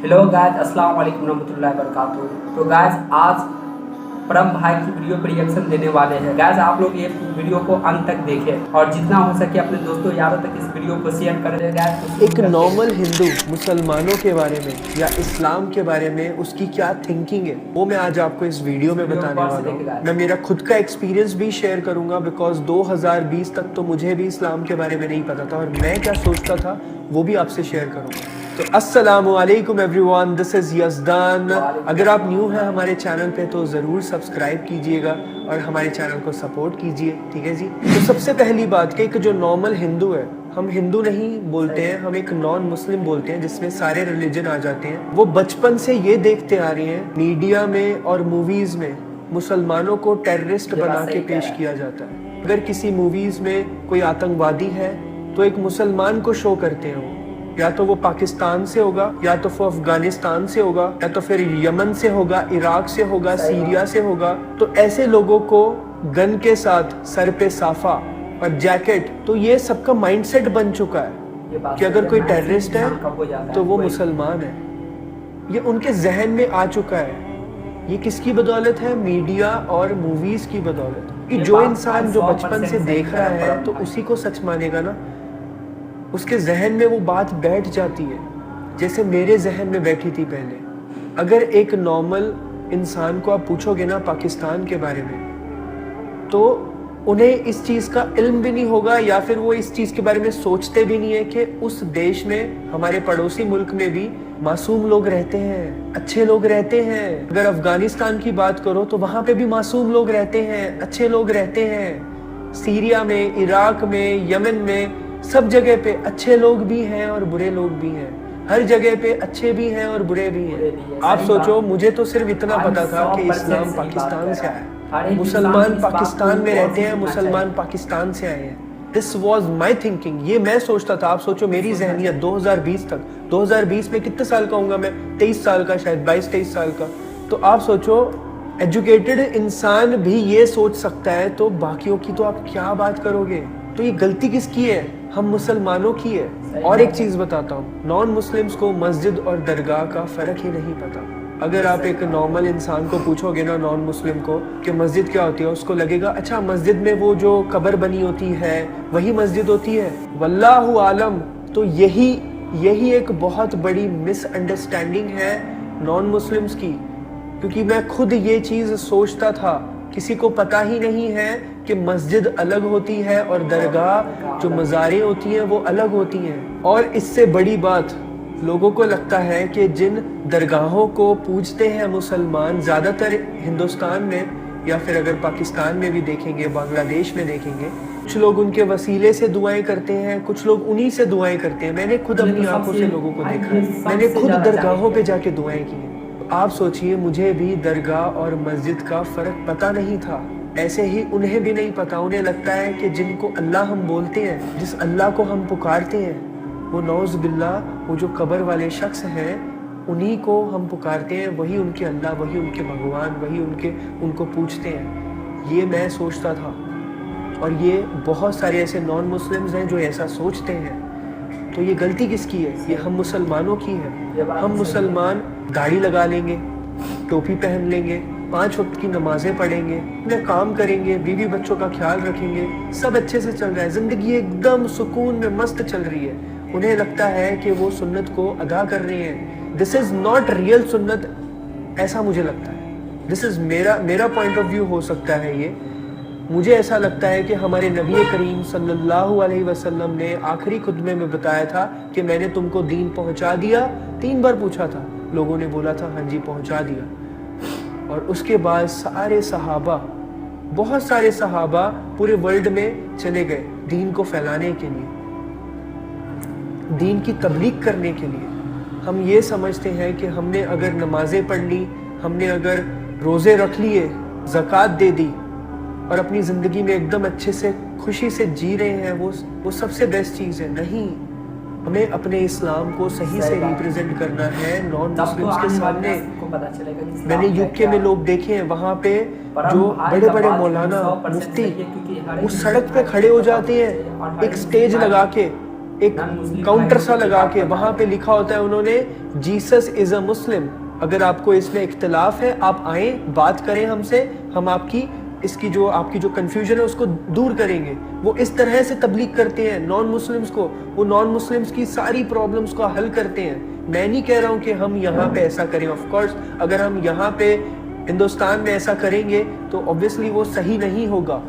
Hello guys, अस्सलाम वालेकुम रहमतुल्लाहि वबरकातुहू। तो गाइस आज परम भाई की वीडियो पर रिएक्शन देने वाले हैं। गाइस आप लोग ये वीडियो को अंत तक देखें और जितना हो सके अपने दोस्तों यारों तक इस वीडियो को शेयर करें। गाइस एक नॉर्मल हिंदू मुसलमानों के बारे में या इस्लाम के बारे में उसकी क्या थिंकिंग है वो मैं आज आपको इस वीडियो में बताने वाला हूँ। मैं मेरा खुद का एक्सपीरियंस भी शेयर करूंगा बिकॉज 2020 तक तो मुझे भी इस्लाम के बारे में नहीं पता था और मैं क्या सोचता था वो भी आपसे शेयर करूंगा। तो अस्सलामु अलैकुम एवरीवन, दिस इज यज़दान। अगर आप न्यू हैं हमारे चैनल पे तो ज़रूर सब्सक्राइब कीजिएगा और हमारे चैनल को सपोर्ट कीजिए, ठीक है जी। तो सबसे पहली बात कि एक जो नॉर्मल हिंदू है, हम हिंदू नहीं बोलते हैं, हम एक नॉन मुस्लिम बोलते हैं जिसमें सारे रिलीजन आ जाते हैं। वो बचपन से ये देखते आ रहे हैं मीडिया में और मूवीज में मुसलमानों को टेररिस्ट बना के पेश किया जाता है। अगर किसी मूवीज में कोई आतंकवादी है तो एक मुसलमान को शो करते हैं, या तो वो पाकिस्तान से होगा, या तो वो अफगानिस्तान से होगा, या तो फिर यमन से होगा, इराक से होगा, सीरिया से होगा। तो ऐसे लोगों को गन के साथ सर पे साफा और जैकेट, तो ये सबका माइंडसेट बन चुका है कि अगर कोई टेररिस्ट है तो वो मुसलमान है। ये उनके जहन में आ चुका है। ये किसकी बदौलत है? मीडिया और मूवीज की बदौलत। कि जो इंसान जो बचपन से देख रहा है तो उसी को सच मानेगा ना, उसके जहन में वो बात बैठ जाती है जैसे मेरे जहन में बैठी थी पहले। अगर एक नॉर्मल इंसान को आप पूछोगे ना पाकिस्तान के बारे में तो उन्हें इस चीज़ का इल्म भी नहीं होगा, या फिर वो इस चीज़ के बारे में सोचते भी नहीं है कि उस देश में, हमारे पड़ोसी मुल्क में भी मासूम लोग रहते हैं, अच्छे लोग रहते हैं। अगर अफगानिस्तान की बात करो तो वहाँ पे भी मासूम लोग रहते हैं, अच्छे लोग रहते हैं। सीरिया में, इराक में, यमन में, सब जगह पे अच्छे लोग भी हैं और बुरे लोग भी हैं। हर जगह पे अच्छे भी हैं और बुरे भी हैं। आप सोचो, मुझे तो सिर्फ इतना पता था कि इस्लाम पाकिस्तान से आया है, मुसलमान पाकिस्तान में रहते हैं, मुसलमान पाकिस्तान से आए हैं। दिस वॉज माई थिंकिंग, ये मैं सोचता था। आप सोचो मेरी जहनियत 2020 तक, 2020 में कितने साल का होऊंगा मैं? 23 साल का, शायद 22-23 साल का। तो आप सोचो एजुकेटेड इंसान भी ये सोच सकता है तो बाकियों की तो आप क्या बात करोगे। तो ये गलती किसकी है? हम मुसलमानों की है। और एक चीज बताता हूँ, नॉन मुस्लिम्स को मस्जिद और दरगाह का फर्क ही नहीं पता। अगर आप एक नॉर्मल इंसान को पूछोगे ना, नॉन मुस्लिम को, कि मस्जिद क्या होती है, उसको लगेगा अच्छा मस्जिद में वो जो कब्र बनी होती है वही मस्जिद होती है। वल्लाहु आलम। तो यही एक बहुत बड़ी मिसअंडरस्टैंडिंग है नॉन मुस्लिम्स की, क्योंकि मैं खुद ये चीज सोचता था। किसी को पता ही नहीं है कि मस्जिद अलग होती है और दरगाह जो मज़ारें होती हैं वो अलग होती हैं। और इससे बड़ी बात, लोगों को लगता है कि जिन दरगाहों को पूजते हैं मुसलमान, ज़्यादातर हिंदुस्तान में या फिर अगर पाकिस्तान में भी देखेंगे, बांग्लादेश में देखेंगे, कुछ लोग उनके वसीले से दुआएं करते हैं, कुछ लोग उन्हीं से दुआएं करते हैं। मैंने खुद अपनी आंखों से लोगों को देखा है, मैंने खुद दरगाहों पे जाके दुआएं की हैं। आप सोचिए, मुझे भी दरगाह और मस्जिद का फ़र्क पता नहीं था, ऐसे ही उन्हें भी नहीं पता। उन्हें लगता है कि जिनको अल्लाह हम बोलते हैं, जिस अल्लाह को हम पुकारते हैं, वो नौज़ बिल्लाह, वो जो कब्र वाले शख्स हैं, उन्हीं को हम पुकारते हैं, वही उनके अल्लाह, वही उनके भगवान, वही उनको पूछते हैं। ये मैं सोचता था और ये बहुत सारे ऐसे नॉन मुस्लिम्स हैं जो ऐसा सोचते हैं। तो ये गलती किसकी है? ये हम मुसलमानों की है। हम मुसलमान दाढ़ी लगा लेंगे, टोपी पहन लेंगे, 5 वक्त की नमाजें पढ़ेंगे, अपने काम करेंगे, बीवी बच्चों का ख्याल रखेंगे, सब अच्छे से चल रहा है, जिंदगी एकदम सुकून में मस्त चल रही है। उन्हें लगता है कि वो सुन्नत को अदा कर रहे हैं। दिस इज नॉट रियल सुन्नत, ऐसा मुझे लगता है। दिस इज मेरा पॉइंट ऑफ व्यू हो सकता है ये। मुझे ऐसा लगता है कि हमारे नबी करीम सल्लल्लाहु अलैहि वसल्लम ने आखिरी खुतबे में बताया था कि मैंने तुमको दीन पहुंचा दिया। 3 बार पूछा था, लोगों ने बोला था हाँ जी पहुंचा दिया। और उसके बाद सारे सहाबा, बहुत सारे सहाबा पूरे वर्ल्ड में चले गए दीन को फैलाने के लिए, दीन की तबलीग करने के लिए। हम ये समझते हैं कि हमने अगर नमाजें पढ़ ली, हमने अगर रोज़े रख लिए, ज़कात दे दी और अपनी ज़िंदगी में एकदम अच्छे से खुशी से जी रहे हैं, वो सबसे बेस्ट चीज़ है। नहीं, हमें अपने इस्लाम को सही से रिप्रेजेंट करना है नॉन मुस्लिम्स के सामने। मैंने यूके में लोग देखे हैं, वहाँ पे जो बड़े बड़े मौलाना, मुफ्ती उस सड़क पे खड़े हो जाते हैं, एक स्टेज लगा के एक काउंटर सा लगा के वहां पे लिखा होता है उन्होंने जीसस इज अ मुस्लिम। अगर आपको इसमें इख्तिलाफ है आप आए, बात करें हमसे, हम आपकी जो कंफ्यूजन है उसको दूर करेंगे। वो इस तरह से तबलीग करते हैं नॉन मुस्लिम्स को, वो नॉन मुस्लिम्स की सारी प्रॉब्लम्स को हल करते हैं। मैं नहीं कह रहा हूं कि हम यहाँ पे ऐसा करें, ऑफ कोर्स अगर हम यहाँ पे हिंदुस्तान में ऐसा करेंगे तो ऑब्वियसली वो सही नहीं होगा,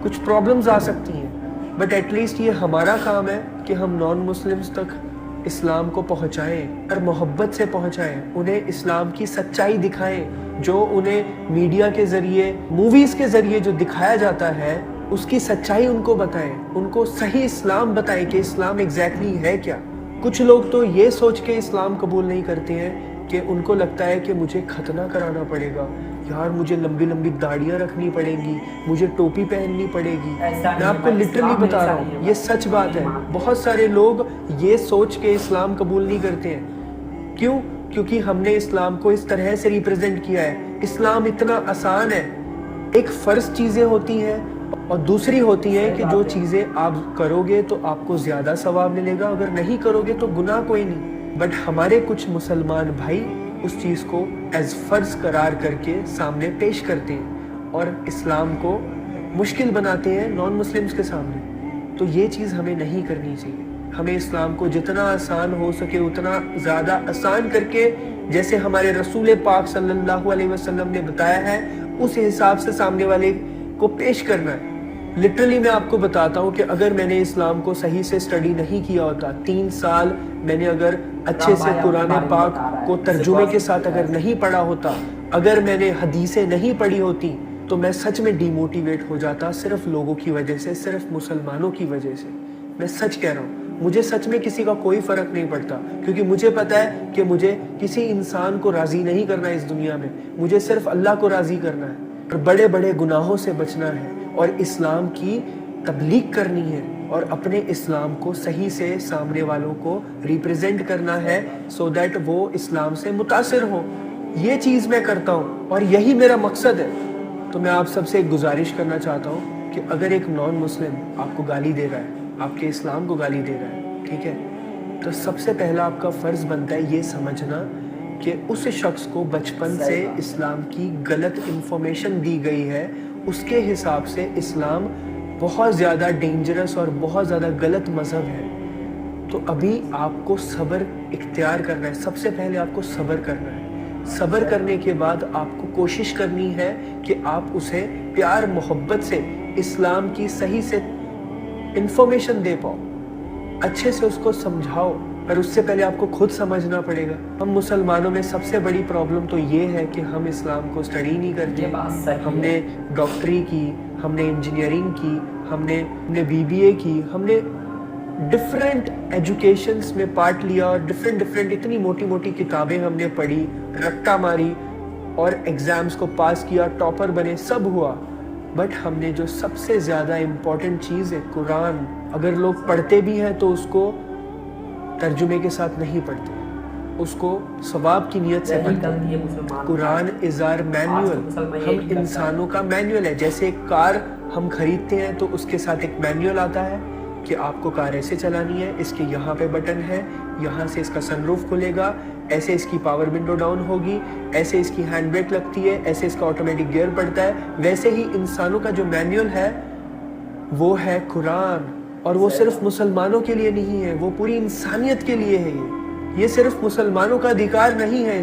कुछ प्रॉब्लम्स आ सकती हैं, बट एटलीस्ट ये हमारा काम है कि हम नॉन मुस्लिम्स तक इस्लाम को पहुंचाएं और मोहब्बत से पहुंचाएं, उन्हें इस्लाम की सच्चाई दिखाएं। जो उन्हें मीडिया के जरिए, मूवीज के जरिए जो दिखाया जाता है उसकी सच्चाई उनको बताएं, उनको सही इस्लाम बताएं कि इस्लाम एग्जैक्टली है क्या। कुछ लोग तो ये सोच के इस्लाम कबूल नहीं करते हैं कि उनको लगता है कि मुझे खतना कराना पड़ेगा, यार मुझे लंबी लंबी दाढ़ियाँ रखनी पड़ेंगी, मुझे टोपी पहननी पड़ेगी। मैं आपको लिटरली बता रहा हूँ, ये सच बात है। बहुत सारे लोग ये सोच के इस्लाम कबूल नहीं करते हैं। क्यों? क्योंकि हमने इस्लाम को इस तरह से रिप्रेजेंट किया है। इस्लाम इतना आसान है, एक फर्ज चीज़ें होती हैं और दूसरी होती है कि जो चीज़ें आप करोगे तो आपको ज़्यादा सवाब मिलेगा, अगर नहीं करोगे तो गुनाह कोई नहीं। बट हमारे कुछ मुसलमान भाई उस चीज़ को एज फर्ज करार करके सामने पेश करते हैं और इस्लाम को मुश्किल बनाते हैं नॉन मुस्लिम्स के सामने। तो ये चीज़ हमें नहीं करनी चाहिए। हमें इस्लाम को जितना आसान हो सके उतना ज़्यादा आसान करके, जैसे हमारे रसूल पाक सल्लल्लाहु अलैहि वसल्लम ने बताया है, उस हिसाब से सामने वाले को पेश करना है। लिटरली मैं आपको बताता हूँ कि अगर मैंने इस्लाम को सही से स्टडी नहीं किया होता, 3 साल मैंने अगर अच्छे से कुरान पाक को तर्जुमे के साथ अगर नहीं पढ़ा होता, अगर मैंने हदीसें नहीं पढ़ी होती, तो मैं सच में डिमोटिवेट हो जाता, सिर्फ लोगों की वजह से, सिर्फ मुसलमानों की वजह से। मैं सच कह रहा हूँ, मुझे सच में किसी का कोई फर्क नहीं पड़ता, क्योंकि मुझे पता है कि मुझे किसी इंसान को राजी नहीं करना है इस दुनिया में, मुझे सिर्फ अल्लाह को राजी करना है और बड़े बड़े गुनाहों से बचना है और इस्लाम की तबलीग करनी है और अपने इस्लाम को सही से सामने वालों को रिप्रेजेंट करना है, सो दैट वो इस्लाम से मुतासिर हो। ये चीज़ मैं करता हूँ और यही मेरा मकसद है। तो मैं आप सबसे एक गुजारिश करना चाहता हूँ कि अगर एक नॉन मुस्लिम आपको गाली दे रहा है, आपके इस्लाम को गाली दे रहा है, ठीक है, तो सबसे पहला आपका फ़र्ज़ बनता है ये समझना कि उस शख्स को बचपन से इस्लाम की गलत इंफॉर्मेशन दी गई है, उसके हिसाब से इस्लाम बहुत ज़्यादा डेंजरस और बहुत ज़्यादा गलत मज़हब है। तो अभी आपको सब्र इख्तियार करना है। सबसे पहले आपको सब्र करना है। सब्र करने के बाद आपको कोशिश करनी है कि आप उसे प्यार मोहब्बत से इस्लाम की सही से इंफॉर्मेशन दे पाओ, अच्छे से उसको समझाओ, पर उससे पहले आपको खुद समझना पड़ेगा। हम मुसलमानों में सबसे बड़ी प्रॉब्लम तो ये है कि हम इस्लाम को स्टडी नहीं करते। हमने डॉक्टरी की, हमने इंजीनियरिंग की, हमने BBA की, हमने डिफरेंट एजुकेशंस में पार्ट लिया और डिफरेंट इतनी मोटी मोटी किताबें हमने पढ़ी, रट्टा मारी और एग्ज़ाम्स को पास किया, टॉपर बने, सब हुआ। बट हमने जो सबसे ज़्यादा इम्पॉर्टेंट चीज़ है कुरान, अगर लोग पढ़ते भी हैं तो उसको तर्जुमे के साथ नहीं पढ़ते, उसको सवाब की नियत से पढ़ते हैं। कुरान इज़ आवर मैनुअल, हम इंसानों का मैनुअल है। जैसे एक कार हम खरीदते हैं तो उसके साथ एक मैनुअल आता है कि आपको कार ऐसे चलानी है, इसके यहाँ पे बटन है, यहाँ से इसका सनरूफ खुलेगा, ऐसे इसकी पावर विंडो डाउन होगी, ऐसे इसकी हैंड ब्रेक लगती है, ऐसे इसका ऑटोमेटिक गियर पड़ता है। वैसे ही इंसानों का जो मैनुअल है वो है कुरान, और वो सिर्फ मुसलमानों के लिए नहीं है, वो पूरी इंसानियत के लिए है। ये सिर्फ मुसलमानों का अधिकार नहीं है,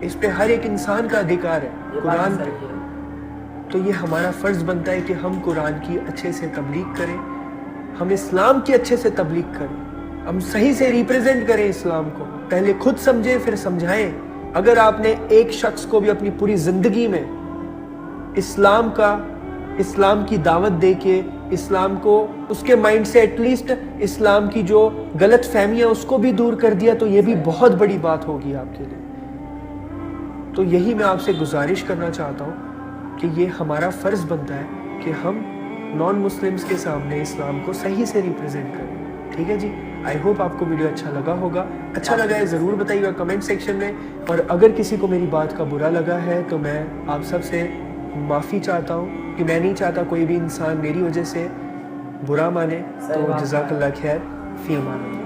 इस पे हर एक इंसान का अधिकार है कुरान पे। तो ये हमारा फ़र्ज बनता है कि हम कुरान की अच्छे से तबलीग करें, हम इस्लाम की अच्छे से तबलीग करें, हम सही से रिप्रेजेंट करें इस्लाम को। पहले खुद समझें फिर समझाएं। अगर आपने एक शख्स को भी अपनी पूरी ज़िंदगी में इस्लाम की दावत दे के इस्लाम को उसके माइंड से एटलीस्ट इस्लाम की जो गलत फहमियाँ उसको भी दूर कर दिया, तो ये भी बहुत बड़ी बात होगी आपके लिए। तो यही मैं आपसे गुजारिश करना चाहता हूँ कि ये हमारा फ़र्ज़ बनता है कि हम नॉन मुस्लिम्स के सामने इस्लाम को सही से रिप्रेजेंट करें। ठीक है जी, आई होप आपको वीडियो अच्छा लगा होगा। अच्छा लगा है ज़रूर बताइएगा कमेंट सेक्शन में, और अगर किसी को मेरी बात का बुरा लगा है तो मैं आप सब से माफ़ी चाहता हूँ कि मैं नहीं चाहता कोई भी इंसान मेरी वजह से बुरा माने। तो जज़ाकल्लाह खैर। फी अमान।